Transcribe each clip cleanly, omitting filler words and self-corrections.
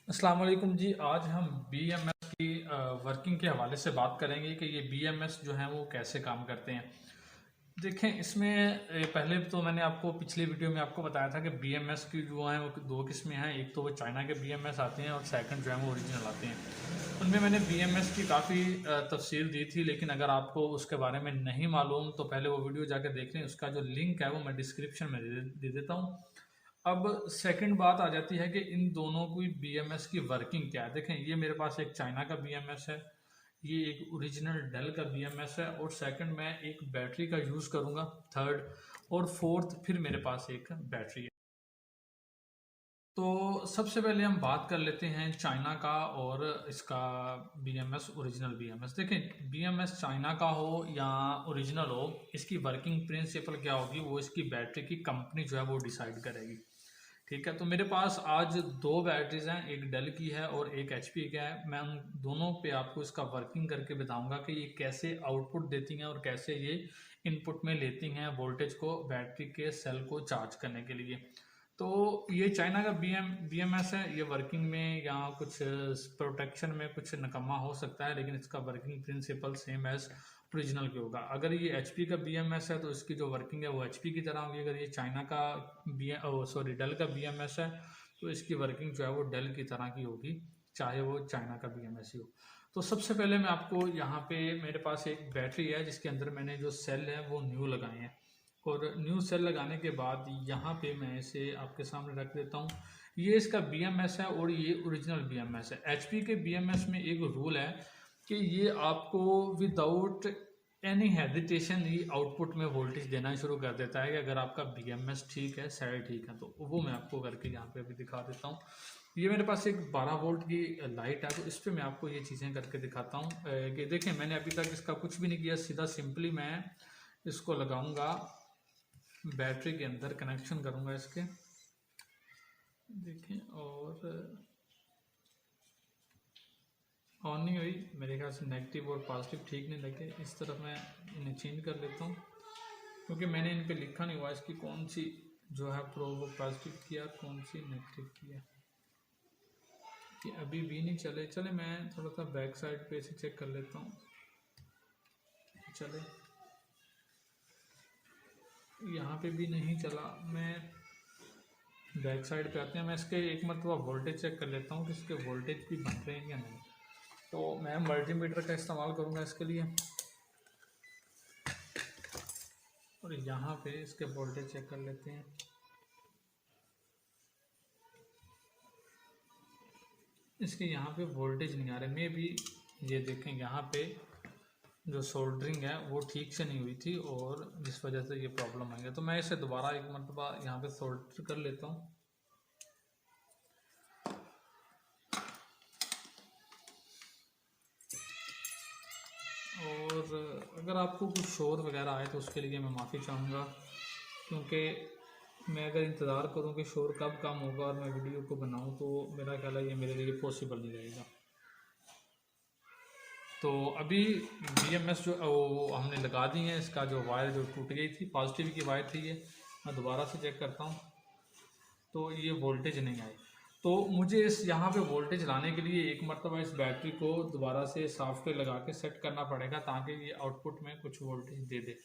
अस्सलाम वालेकुम जी। आज हम BMS की वर्किंग के हवाले से बात करेंगे कि ये BMS जो है वो कैसे काम करते हैं। देखें इसमें पहले तो मैंने आपको पिछली वीडियो में आपको बताया था कि BMS की जो है वो दो किस्में हैं। एक तो वो चाइना के BMS आते हैं और सेकंड जो है वो ओरिजिनल आते हैं। उनमें मैंने BMS की काफ़ी तफसील दी थी, लेकिन अगर आपको उसके बारे में नहीं मालूम तो पहले वो वीडियो जाकर देख लें। उसका जो लिंक है वो मैं डिस्क्रिप्शन में दे देता हूँ। अब सेकंड बात आ जाती है कि इन दोनों की BMS की वर्किंग क्या है। देखें ये मेरे पास एक चाइना का BMS है, ये एक ओरिजिनल डेल का BMS है, और सेकंड मैं एक बैटरी का यूज़ करूँगा, थर्ड, और फोर्थ फिर मेरे पास एक बैटरी है। तो सबसे पहले हम बात कर लेते हैं चाइना का और इसका BMS, ओरिजिनल BMS। देखें BMS चाइना का हो या ओरिजिनल हो, इसकी वर्किंग प्रिंसिपल क्या होगी वो इसकी बैटरी की कंपनी जो है वो डिसाइड करेगी। ठीक है, तो मेरे पास आज दो बैटरीज हैं, एक डेल की है और एक HP का है। मैं उन दोनों पे आपको इसका वर्किंग करके बताऊंगा कि ये कैसे आउटपुट देती हैं और कैसे ये इनपुट में लेती हैं वोल्टेज को बैटरी के सेल को चार्ज करने के लिए। तो ये चाइना का BMS है। ये वर्किंग में या कुछ प्रोटेक्शन में कुछ नकम्मा हो सकता है, लेकिन इसका working principle same as original की होगा। अगर ये HP का BMS है तो इसकी जो वर्किंग है वो HP की तरह होगी। अगर ये चाइना का डेल का BMS है तो इसकी वर्किंग जो है वो डेल की तरह की होगी, चाहे वो चाइना का BMS ही हो। तो सबसे पहले मैं आपको यहाँ पे मेरे पास एक बैटरी है जिसके अंदर मैंने जो सेल है वो न्यू लगाए हैं, और न्यू सेल लगाने के बाद यहाँ पे मैं इसे आपके सामने रख देता हूँ। ये इसका BMS है और ये ओरिजिनल BMS है। HP के BMS में एक रूल है कि ये आपको विदाउट एनी हेजिटेशन ही आउटपुट में वोल्टेज देना शुरू कर देता है कि अगर आपका BMS ठीक है, सेल ठीक है। तो वो मैं आपको करके यहाँ पे अभी दिखा देता हूँ। ये मेरे पास एक 12 वोल्ट की लाइट है, तो इस पर मैं आपको ये चीज़ें करके दिखाता हूँ कि देखें मैंने अभी तक इसका कुछ भी नहीं किया, सीधा सिंपली मैं इसको लगाऊंगा, बैटरी के अंदर कनेक्शन करूंगा इसके। देखें, और ऑन नहीं हुई, मेरे ख्याल से नेगेटिव और पॉजिटिव ठीक नहीं लगे। इस तरफ मैं इन्हें चेंज कर लेता हूँ, क्योंकि मैंने इन पे लिखा नहीं हुआ इसकी कौन सी जो है प्रो वो पॉजिटिव किया, कौन सी नेगेटिव किया। कि अभी भी नहीं चले मैं थोड़ा सा बैक साइड पे इसे चेक कर लेता हूँ। चले, यहाँ पे भी नहीं चला। मैं बैक साइड पे आते हैं, मैं इसके एक मरतबा वोल्टेज चेक कर लेता हूँ कि इसके वोल्टेज भी बन रहे हैं या नहीं। तो मैं मल्टीमीटर का इस्तेमाल करूँगा इसके लिए, और यहाँ पे इसके वोल्टेज चेक कर लेते हैं। इसके यहाँ पे वोल्टेज नहीं आ रहे, मे भी ये देखें यहाँ पे जो सोल्डरिंग है वो ठीक से नहीं हुई थी और जिस वजह से ये प्रॉब्लम आई है। तो मैं इसे दोबारा एक मरतबा यहाँ पे सोल्डर कर लेता हूँ। और अगर आपको कुछ शोर वगैरह आए तो उसके लिए मैं माफ़ी चाहूँगा, क्योंकि मैं अगर इंतज़ार करूँ कि शोर कब कम होगा और मैं वीडियो को बनाऊँ तो मेरा ख्याल है ये मेरे लिए पॉसिबल नहीं रहेगा। तो अभी BMS जो वो हमने लगा दी है, इसका जो वायर जो टूट गई थी, पॉजिटिव की वायर थी, ये मैं दोबारा से चेक करता हूँ तो ये वोल्टेज नहीं आई। तो मुझे इस यहाँ पे वोल्टेज लाने के लिए एक मरतबा इस बैटरी को दोबारा से सॉफ्टवेयर लगा के सेट करना पड़ेगा ताकि ये आउटपुट में कुछ वोल्टेज दे दे।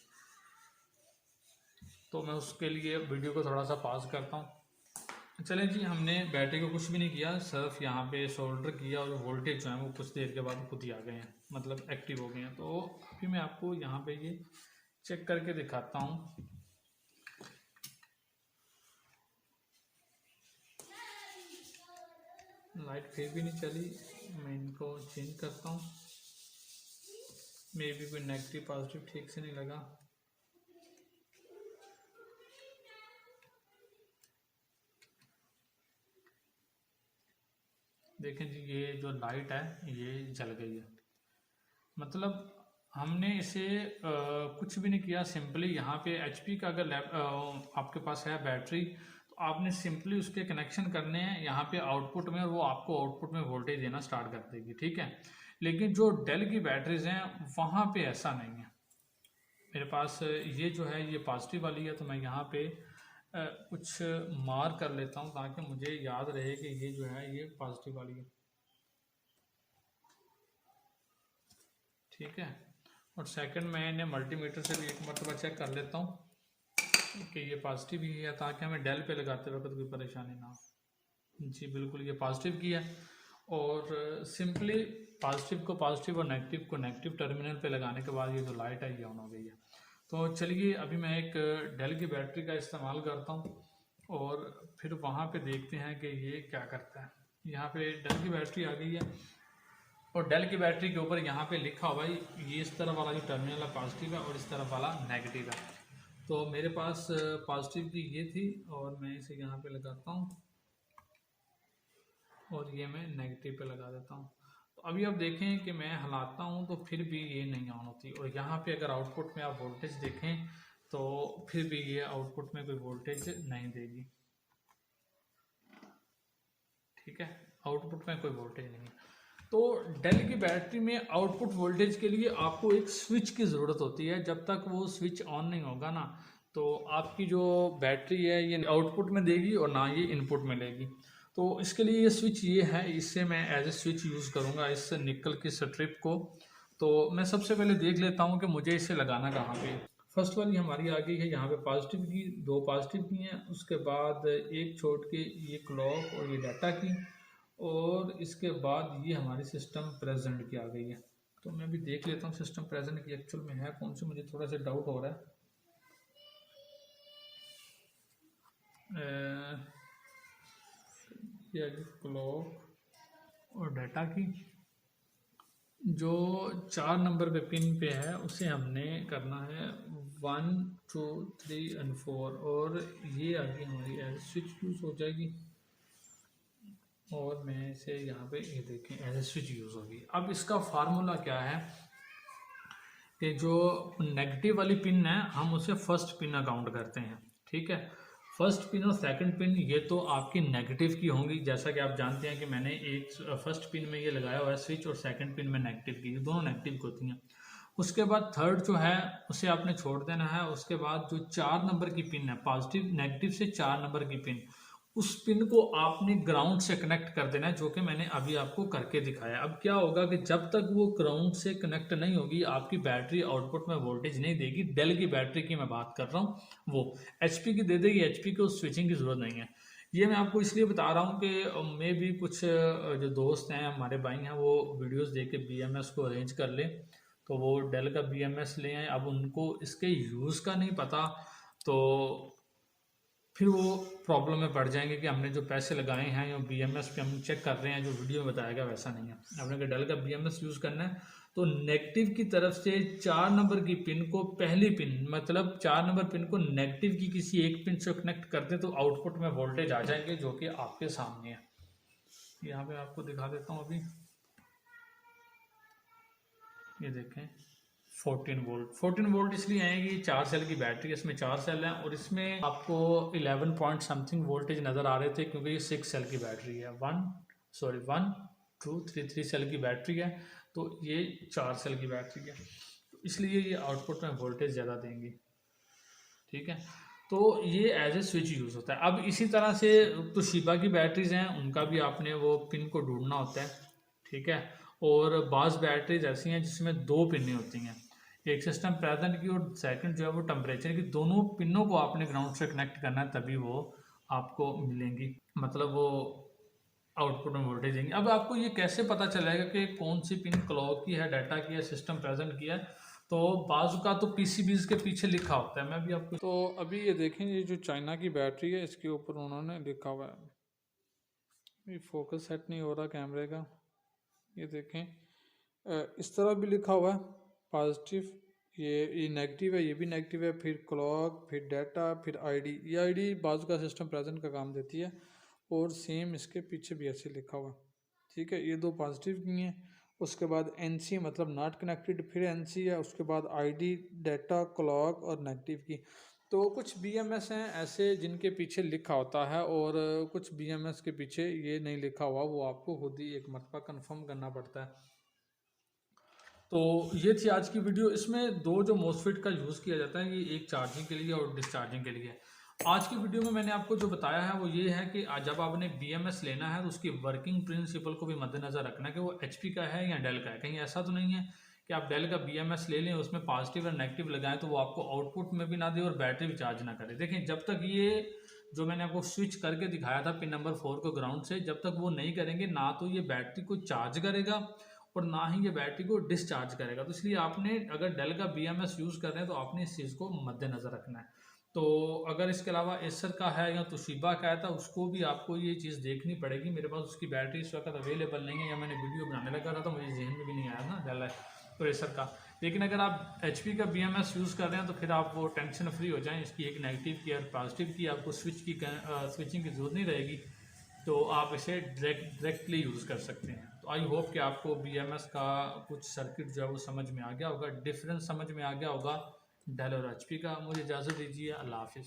तो मैं उसके लिए वीडियो को थोड़ा सा पॉज करता हूँ। चलें जी, हमने बैटरी को कुछ भी नहीं किया, सिर्फ यहाँ पे सोल्डर किया और वोल्टेज जो है वो कुछ देर के बाद खुद ही आ गए हैं, मतलब एक्टिव हो गए हैं। तो अभी मैं आपको यहाँ पे ये चेक करके दिखाता हूँ। लाइट फिर भी नहीं चली, मैं इनको चेंज करता हूँ। मे बी कोई नेगेटिव पॉजिटिव ठीक से नहीं लगा। देखें जी, ये जो लाइट है ये जल गई है, मतलब हमने इसे कुछ भी नहीं किया। सिंपली यहाँ पे HP का अगर आपके पास है बैटरी, तो आपने सिंपली उसके कनेक्शन करने हैं यहाँ पे आउटपुट में, और वो आपको आउटपुट में वोल्टेज देना स्टार्ट कर देगी। ठीक है, लेकिन जो डेल की बैटरीज हैं वहाँ पे ऐसा नहीं है। मेरे पास ये जो है ये पॉजिटिव वाली है, तो मैं यहाँ पे कुछ मार्क कर लेता हूँ ताकि मुझे याद रहे कि ये जो है ये पॉजिटिव वाली है, ठीक है। और सेकंड मैं इन्हें मल्टीमीटर से भी एक मरतबा चेक कर लेता हूँ कि ये पॉजिटिव ही है, ताकि हमें डेल पे लगाते वक्त कोई परेशानी ना हो। जी बिल्कुल, ये पॉजिटिव की है। और सिंपली पॉजिटिव को पॉजिटिव और नेगेटिव को नेगेटिव टर्मिनल पे लगाने के बाद ये जो लाइट है ये ऑन हो गई है। तो चलिए अभी मैं एक डेल की बैटरी का इस्तेमाल करता हूँ और फिर वहाँ पे देखते हैं कि ये क्या करता है। यहाँ पे डेल की बैटरी आ गई है और डेल की बैटरी के ऊपर यहाँ पे लिखा हुआ है, ये इस तरफ वाला जो टर्मिनल है पॉजिटिव है और इस तरफ वाला नेगेटिव है। तो मेरे पास पॉजिटिव की ये थी और मैं इसे यहाँ पे लगाता हूँ और ये मैं नेगेटिव पे लगा देता हूँ। तो अभी आप देखें कि मैं हिलाता हूँ तो फिर भी ये नहीं ऑन होती। और यहाँ पे अगर आउटपुट में आप वोल्टेज देखें तो फिर भी ये आउटपुट में कोई वोल्टेज नहीं देगी, ठीक है, आउटपुट में कोई वोल्टेज नहीं है। तो डेल की बैटरी में आउटपुट वोल्टेज के लिए आपको एक स्विच की ज़रूरत होती है। जब तक वो स्विच ऑन नहीं होगा ना, तो आपकी जो बैटरी है ये आउटपुट में देगी और ना ये इनपुट में लेगी। तो इसके लिए ये स्विच ये है, इससे मैं एज ए स्विच यूज़ करूँगा इस निकल की स्ट्रिप को। तो मैं सबसे पहले देख लेता हूँ कि मुझे इसे लगाना कहाँ पे। फर्स्ट वाली हमारी आ गई है यहाँ पे पॉजिटिव की, दो पॉजिटिव की हैं, उसके बाद एक छोड़ के ये क्लॉक और ये डाटा की, और इसके बाद ये हमारी सिस्टम प्रेजेंट की आ गई है। तो मैं भी देख लेता हूँ सिस्टम प्रेजेंट की एक्चुअल में है कौन सी, मुझे थोड़ा सा डाउट हो रहा है। ये क्लॉक और डाटा की जो 4 नंबर पे पिन पे है उसे हमने करना है 1 2 3 और 4, और ये आगे हमारी एज स्विच यूज़ हो जाएगी। और मैं इसे यहाँ पे ये देखें एज ए स्विच यूज़ होगी। अब इसका फार्मूला क्या है कि जो नेगेटिव वाली पिन है हम उसे फर्स्ट पिन अकाउंट करते हैं, ठीक है। फर्स्ट पिन और सेकंड पिन ये तो आपकी नेगेटिव की होंगी, जैसा कि आप जानते हैं कि मैंने एक फर्स्ट पिन में ये लगाया हुआ है स्विच और सेकंड पिन में नेगेटिव की, दोनों नेगेटिव की होती हैं। उसके बाद थर्ड जो है उसे आपने छोड़ देना है। उसके बाद जो 4 नंबर की पिन है, पॉजिटिव नेगेटिव से 4 नंबर की पिन, उस पिन को आपने ग्राउंड से कनेक्ट कर देना है, जो कि मैंने अभी आपको करके दिखाया। अब क्या होगा कि जब तक वो ग्राउंड से कनेक्ट नहीं होगी आपकी बैटरी आउटपुट में वोल्टेज नहीं देगी। डेल की बैटरी की मैं बात कर रहा हूँ, वो एचपी की दे देगी, एचपी को स्विचिंग की ज़रूरत नहीं है। ये मैं आपको इसलिए बता रहा हूँ कि मे भी कुछ जो दोस्त हैं हमारे भाई हैं वो वीडियोस देख के बीएमएस को अरेंज कर लें, तो वो डेल का बीएमएस ले आए। अब उनको इसके यूज़ का नहीं पता तो फिर वो प्रॉब्लम में पड़ जाएंगे कि हमने जो पैसे लगाए हैं या बीएमएस पे हम चेक कर रहे हैं, जो वीडियो में बताया गया वैसा नहीं है। आपने अगर डेल का बीएमएस यूज़ करना है तो नेगेटिव की तरफ से 4 नंबर की पिन को, पहली पिन मतलब 4 नंबर पिन को नेगेटिव की किसी एक पिन से कनेक्ट कर दें तो आउटपुट में वोल्टेज आ जाएंगे, जो कि आपके सामने है। यहाँ पे आपको दिखा देता हूँ अभी, ये देखें 14 वोल्ट इसलिए आएगी, 4 सेल की बैटरी है, इसमें 4 सेल हैं और इसमें आपको 11 पॉइंट समथिंग वोल्टेज नज़र आ रहे थे क्योंकि ये 6 सेल की बैटरी है। 1 2 3 सेल की बैटरी है, तो ये 4 सेल की बैटरी है, तो इसलिए ये आउटपुट में वोल्टेज ज़्यादा देंगी, ठीक है। तो ये एज ए स्विच यूज़ होता है। अब इसी तरह से तो शिबा की बैटरीज हैं, उनका भी आपने वो पिन को ढूंढना होता है, ठीक है। और बाज़ बैटरीज ऐसी हैं जिसमें 2 पिनें होती हैं, एक सिस्टम प्रेजेंट की और सेकंड जो है वो टेम्परेचर की। दोनों पिनों को आपने ग्राउंड से कनेक्ट करना है, तभी वो आपको मिलेंगी, मतलब वो आउटपुट में वोल्टेज देंगे। अब आपको ये कैसे पता चलेगा कि कौन सी पिन क्लॉक की है, डाटा की है, सिस्टम प्रेजेंट की है? तो बाजू का तो पीसीबीज के पीछे लिखा होता है। मैं भी आपको, तो अभी ये देखें, ये जो चाइना की बैटरी है इसके ऊपर उन्होंने लिखा हुआ है, ये फोकस सेट नहीं हो रहा कैमरे का, ये देखें इस तरह भी लिखा हुआ है पॉजिटिव, ये नेगेटिव है, ये भी नेगेटिव है, फिर क्लॉक, फिर डाटा, फिर आईडी। ये आईडी बाजू का सिस्टम प्रेजेंट का काम देती है और सेम इसके पीछे भी ऐसे लिखा हुआ है, ठीक है। ये 2 पॉजिटिव की हैं, उसके बाद एनसी मतलब नॉट कनेक्टेड, फिर एनसी है, उसके बाद आईडी, डाटा, क्लॉक और नेगेटिव की। तो कुछ बीएमएस हैं ऐसे जिनके पीछे लिखा होता है और कुछ बीएमएस के पीछे ये नहीं लिखा हुआ, वो आपको खुद ही एक मरतबा कंफर्म करना पड़ता है। तो ये थी आज की वीडियो। इसमें 2 जो मोसफेट का यूज़ किया जाता है, ये एक चार्जिंग के लिए और डिस्चार्जिंग के लिए। आज की वीडियो में मैंने आपको जो बताया है वो ये है कि जब आपने BMS लेना है तो उसकी वर्किंग प्रिंसिपल को भी मद्देनज़र रखना है कि वो HP का है या डेल का है। कहीं ऐसा तो नहीं है कि आप डेल का BMS ले लें, उसमें पॉजिटिव और नेगेटिव लगाएं तो वो आपको आउटपुट में भी ना दे और बैटरी भी चार्ज ना करे। देखिए, जब तक ये जो मैंने आपको स्विच करके दिखाया था पिन नंबर 4 को ग्राउंड से, जब तक वो नहीं करेंगे ना तो ये बैटरी को चार्ज करेगा और ना ही ये बैटरी को डिस्चार्ज करेगा। तो इसलिए आपने अगर डेल का BMS यूज़ कर रहे हैं तो आपने इस चीज़ को मद्देनज़र रखना है। तो अगर इसके अलावा एसर का है या तोशिबा का है तो उसको भी आपको ये चीज़ देखनी पड़ेगी। मेरे पास उसकी बैटरी इस वक्त अवेलेबल नहीं है या मैंने वीडियो बनाने लगा था तो मुझे जहन में भी नहीं आया ना डेल और एसर का। लेकिन अगर आप HP का BMS यूज़ कर रहे हैं तो फिर आप वो टेंशन फ्री हो जाएं, इसकी एक नेगेटिव की और पॉजिटिव की आपको स्विचिंग की ज़रूरत नहीं रहेगी। तो आप इसे डायरेक्टली यूज़ कर सकते हैं। तो आई होप कि आपको BMS का कुछ सर्किट जो है वो समझ में आ गया होगा, डिफरेंस समझ में आ गया होगा डेल और HP का। मुझे इजाज़त दीजिए, अल्लाह हाफिज़।